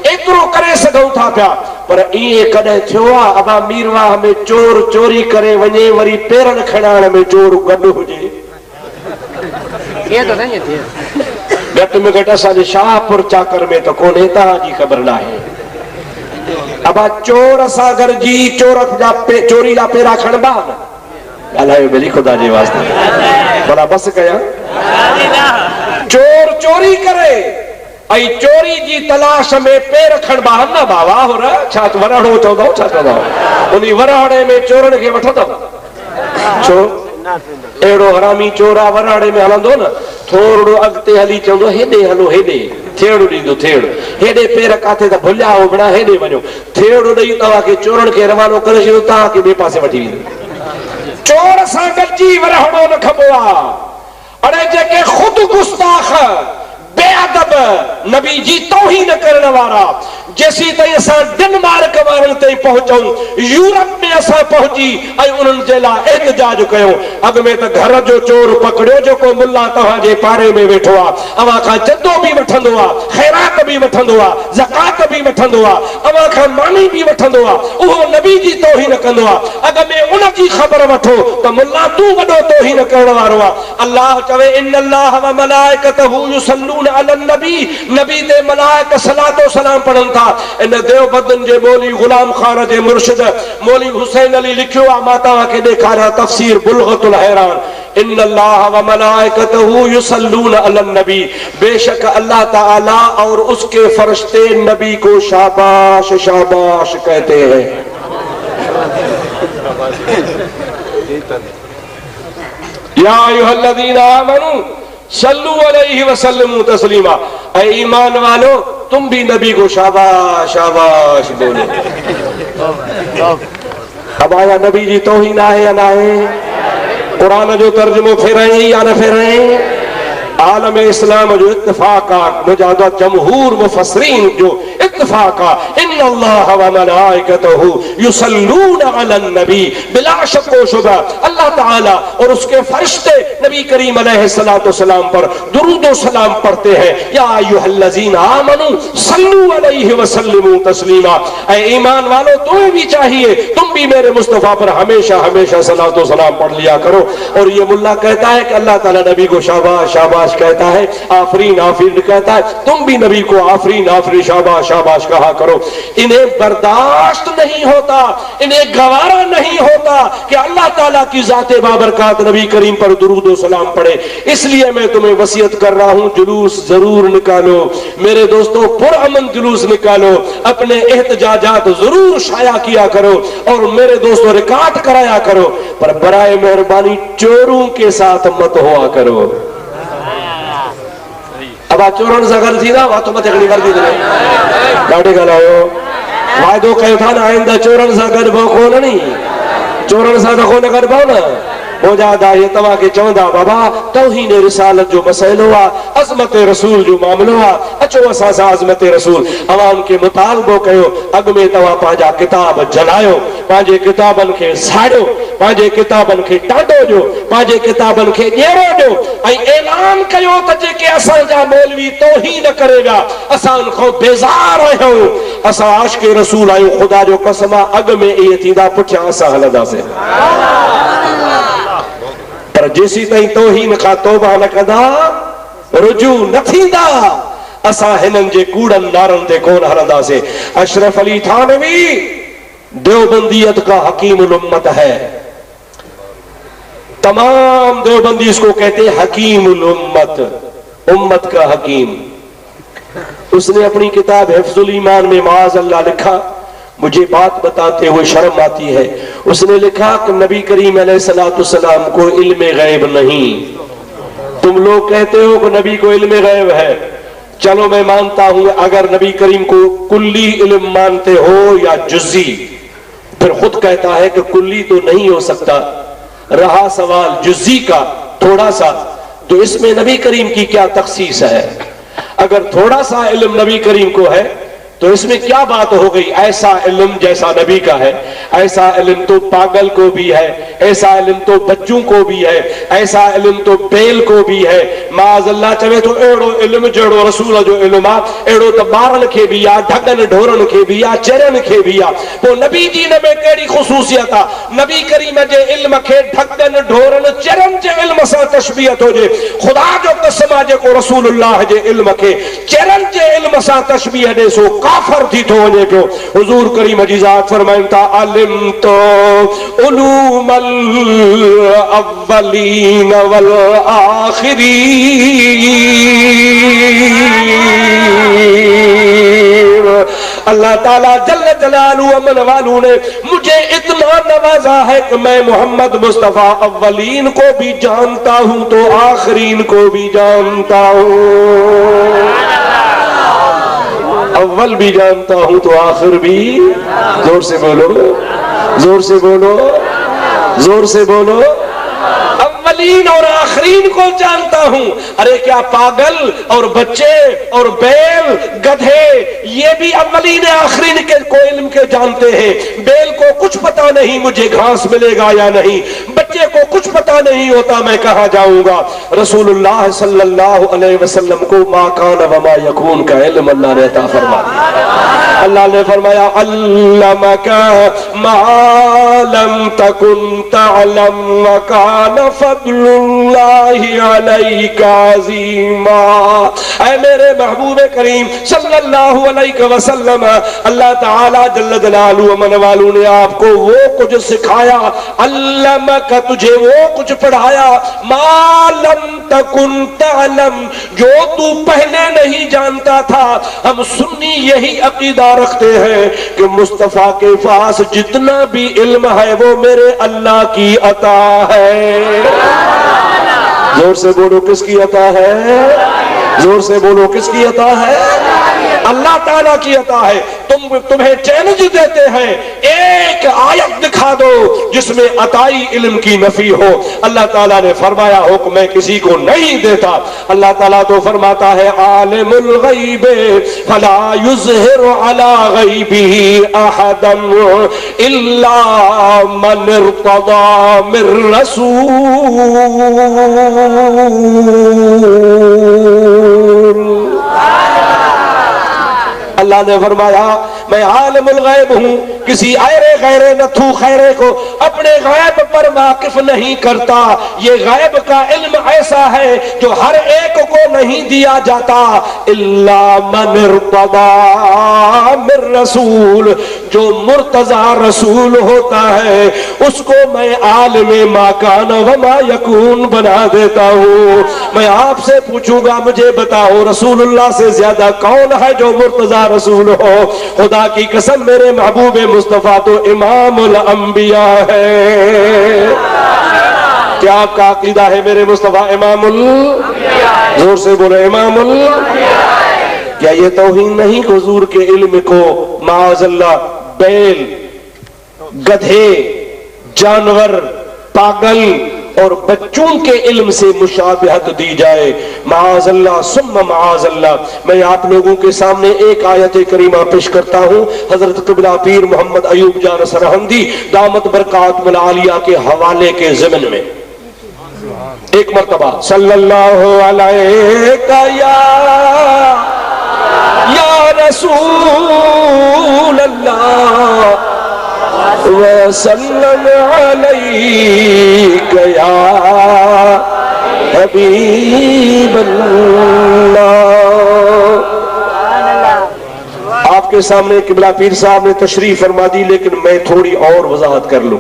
एतिरो करे सघूं था पिया, पर ईअं कॾहिं थियो आहे अबा मीरवाह में चोर चोरी करे वञे वरी पेरनि खणाइण में चोर गॾु हुजे? घटि में घटि असांजे शाहपुर चाकर में त कोन्हे, तव्हांजी ख़बर न आहे। अबा चोर सां गॾिजी चोरी जा पेरा खणबा न? ॻाल्हायो भली ख़ुदा जे वास्ते, भला बस कयां। चोर चोरी करे ऐं चोरी जी तलाश में पेर खणबा न बाबा हो र छा वरहड़ो चवंदव, छा चवंदव? उन वरहड़े में चोरनि खे वठंदव छो? अहिड़ो हरामी चोर आहे वरहड़े में हलंदो न, थोरो अॻिते हली चवंदो हेॾे हलो, हेॾे थेड़ो ॾींदो, थेड़ हेॾे पेर काथे त भुलिया हो बणा, हेॾे वञो, थेड़ो ॾेई तव्हांखे चोरनि खे रवानो करे छॾियो, तव्हांखे ॿिए पासे वठी वेंदो। चोर सां गॾिजी वरहड़ो न खबो आहे। अड़े जेके ख़ुदि गुस्ताख बेअदब नबी जी तौहीन करण वारा, जेसी ताईं असां डेनमार्क वारनि ताईं पहुचूं, यूरोप में असां पहुची ऐं उन्हनि जे लाइ एहतजाज कयूं। अॻ में त घर जो चोर पकड़ियो जेको मुल्ला तव्हांजे पारे में वेठो आहे, अव्हां खां जदो बि वठंदो आहे, ख़ैरात बि वठंदो आहे, ज़कात बि वठंदो आहे, अव्हां खां मानी बि वठंदो आहे, उहो नबी जी तौहीन कंदो आहे। अॻ में उन जी ख़बर वठो त मुल्ला तूं वॾो तौहीन करण वारो आहे। अल्लाह चवे इन्नल्लाह व मलाइकतहू युसल्लून अलन नबी, नबी ते मलाइक सलातो सलाम पढ़नि था। इन देवबंदन जे मौली गुलाम खान जे मुर्शिद मौली हुसैन अली लिखियो आहे, मां तव्हांखे ॾेखारियां तफ़सीर बुलगतुल हैरान। इन्नल्लाह व मलाइकतहू युसल्लून अलन नबी, बेशक अल्लाह ताला और उसके फरिश्ते नबी को शाबाश शाबाश कहते हैं। या अय्युहल्लज़ीना आमनू सल्लू अलैहि वसल्लमू तस्लीमा, ऐ ईमान वालो तुम भी नबी को शाबाश शाबाश बोलो। अब आया नबी जी तौहीन आहे या ना है? कुरान जो तर्जुमो फेराई या न फेराई? आलम इस्लाम जो इत्तिफाक आहे, मुजाहिद जमहूर मुफस्सिरीन जो इत्तिफाक आहे, इन्नल्लाह व मलाइकतहू युसल्लून अलन नबी, बिला शक व शुबह अल्लाह ताला और उसके फरिश्ते नबी करीम अलैहिस्सलातु वस्सलाम पर दुरूद व सलाम पढ़ते हैं। या अय्युहल्लज़ीना आमनू सल्लू अलैहि वसल्लिमू तस्लीमा, ऐ ईमान वालो तुम्हें भी चाहिए तुम भी मेरे मुस्तफा पर हमेशा हमेशा सलातो सलाम पढ़ लिया करो। और ये मुल्ला कहता है कि अल्लाह ताला नबी को शाबाश शाबाश कहता है, आफरीन आफरीन कहता है, तुम भी नबी को आफरीन आफरीन शाबाश शाबाश कहा करो। इन्हें बर्दाश्त नहीं होता, इन्हें गवारा नहीं होता कि अल्लाह ताला की जाते बाबरकात नबी करीम पर दुरूद व सलाम पढ़े। इसलिए मैं तुम्हें वसीयत कर रहा हूं, जुलूस जरूर निकालो मेरे दोस्तों, पुरअमन जुलूस निकालो, अपने एहतजाजात जरूर शाया किया करो और मेरे दोस्तों रिकॉर्ड कराया करो, पर बराए मेहरबानी चोरों के साथ मत हुआ करो। अब चोरनि सां गॾु थींदा वा तो मथे खणी वर्दी ॾाढे ॻाल्हायो, वाइदो कयो था न आइंदा चोरनि सां गॾु भो कोन नी, चोरनि सां त कोन गॾु भो न। मुजाहिदा ये तव्हांखे चवंदा बाबा तौहीन रिसालत जो मसइलो आहे, अज़मत रसूल जो मामलो आहे, अचो असां सां अज़मत रसूल अवाम खे मुतालबो कयो। अॻ में तव्हां पंहिंजा किताब जलायो, पंहिंजे किताबनि खे साड़ियो, पंहिंजे किताबनि खे टांडो ॾियो, पंहिंजे किताबनि खे ॾेरो ॾियो ऐं ऐलान कयो त जेके असांजा मौलवी तौहीन करे विया असां उन खां बेज़ार आहियूं, असां आशिक़े रसूल आहियूं। ख़ुदा जो कसम आहे अॻ में इहे थींदा, पुठियां असां हलंदासीं। पर जेसी ताईं तौहीन खां तौबा न कंदा, रुजू न थींदा, असां हिननि जे कूड़नि नारनि ते कोन हलंदासीं। अशरफ अली थानवी देवबंदियत का हकीम उम्मत है, तमाम देवबंदी इसको कहते हैं हकीम उम्मत, उम्मत का हकीम। उसने अपनी किताब हिफ्जुल ईमान में माअज़ल्लाह लिखा, मुझे बात बताते हुए शर्म आती है, उसने लिखा कि नबी करीम अलैहिस्सलाम को इल्म गैब नहीं। तुम लोग कहते हो कि नबी को इल्म गैब है, चलो मैं मानता हूं अगर नबी करीम को कुल्ली इल्म मानते हो या जुज़ी, फिर खुद कहता है कि कुल्ली तो नहीं हो सकता, रहा सवाल जुज़ी का थोड़ा सा, तो इसमें नबी करीम की क्या तखसीस है? अगर थोड़ा सा इल्म नबी करीम को है تو اس میں کیا بات ہو گئی؟ ایسا علم جیسا نبی کا ہے، ایسا علم تو پاگل کو بھی ہے، ایسا علم تو بچوں کو بھی ہے، ایسا علم تو بیل کو بھی ہے. معاذ اللہ چوے تو ایڑو علم جڑو رسول جو علم آ ایڑو تو بارن کے بھی آ، ڈھگن ڈھورن کے بھی آ، چرن کے بھی آ. وہ نبی جی نے کیڑی خصوصیت آ؟ نبی کریم جے علم کے ڈھگن ڈھورن چرن جے علم سا تشبیہت ہو جے. خدا جو قسم آ جے کو رسول اللہ جے علم کے چرن جے علم سا تشبیہ دے سو کافر تھی تو ونے پو. حضور کریم جی ذات فرمائن تا علم تو علوم الاولین والآخرین. اللہ تعالیٰ جل جلالہ امن والوں نے مجھے اتنا نوازا ہے کہ میں محمد مصطفیٰ اولین کو بھی جانتا ہوں تو آخرین کو بھی جانتا ہوں، اول بھی جانتا ہوں تو آخر بھی. زور سے بولو، زور سے بولو، زور سے بولو. اولین اور آخرین کو جانتا ہوں. ارے کیا پاگل اور بچے اور بیل گدھے یہ بھی اولین آخرین کے کو علم کے جانتے ہیں؟ بیل کو کچھ پتا نہیں مجھے گھاس ملے گا یا نہیں، بچے کو کچھ پتا نہیں ہوتا میں کہاں جاؤں گا. رسول اللہ صلی اللہ علیہ وسلم کو ما کان وما یکون کا علم اللہ نے عطا فرمایا. اللہ نے فرمایا علمک ما لم تکن تعلم وکان فضل اللہ علیک عظیما. اے میرے محبوب کریم صلی اللہ علیہ وسلم، اللہ تعالی جل جلالہ من والوں نے آپ کو وہ کچھ سکھایا، علمک تجھے وہ کچھ پڑھایا، ما لم تکن تعلم جو تو پہلے نہیں جانتا تھا. ہم سنی یہی عقیدہ رکھتے ہیں کہ مصطفیٰ کے پاس جتنا بھی علم ہے وہ میرے اللہ کی عطا ہے. زور سے بولو کس کی عطا ہے؟ زور سے بولو کس کی عطا ہے؟ اللہ تعالیٰ کی عطا ہے. تمہیں چیلنج دیتے ہیں ایک آیت دکھا دو جس میں عطائی علم کی نفی ہو. اللہ تعالیٰ نے فرمایا ہو کہ میں کسی کو نہیں دیتا. اللہ تعالیٰ تو فرماتا ہے عالم الغیب فلا یظہر علی غیبہ احدا الا من ارتضی من رسول. اللہ نے فرمایا میں عالم الغیب ہوں، کسی ایرے غیرے نتھو خیرے کو اپنے غیب پر واقف نہیں کرتا. یہ غیب کا علم ایسا ہے جو ہر ایک کو نہیں دیا جاتا. الا من ارتضی من رسول، جو مرتضی رسول ہوتا ہے اس کو میں عالم ما کان وما یکون بنا دیتا ہوں. میں آپ سے پوچھوں گا مجھے بتاؤ رسول اللہ سے زیادہ کون ہے جو مرتضی رسول ہو؟ خدا کی قسم میرے محبوب مصطفیٰ تو امام الانبیاء ہے. کیا آپ کا عقیدہ ہے میرے مصطفیٰ امام الانبیاء؟ زور سے بولے امام الانبیاء. کیا یہ توہین نہیں حضور کے علم کو معاذ اللہ بیل، گدھے، جانور، پاگل اور بچوں کے علم سے مشابہت دی جائے؟ معاذ اللہ ثم معاذ اللہ. میں آپ لوگوں کے سامنے ایک آیت کریمہ پیش کرتا ہوں حضرت قبلہ پیر محمد ایوب جان سرہندی دامت برکات العالیہ کے حوالے کے ضمن میں. ایک مرتبہ صلی اللہ علیہ یا رسول اللہ وسلم علیک یا حبیب اللہ. آپ کے سامنے قبلہ پیر صاحب نے تشریف فرما دی لیکن میں تھوڑی اور وضاحت کر لوں.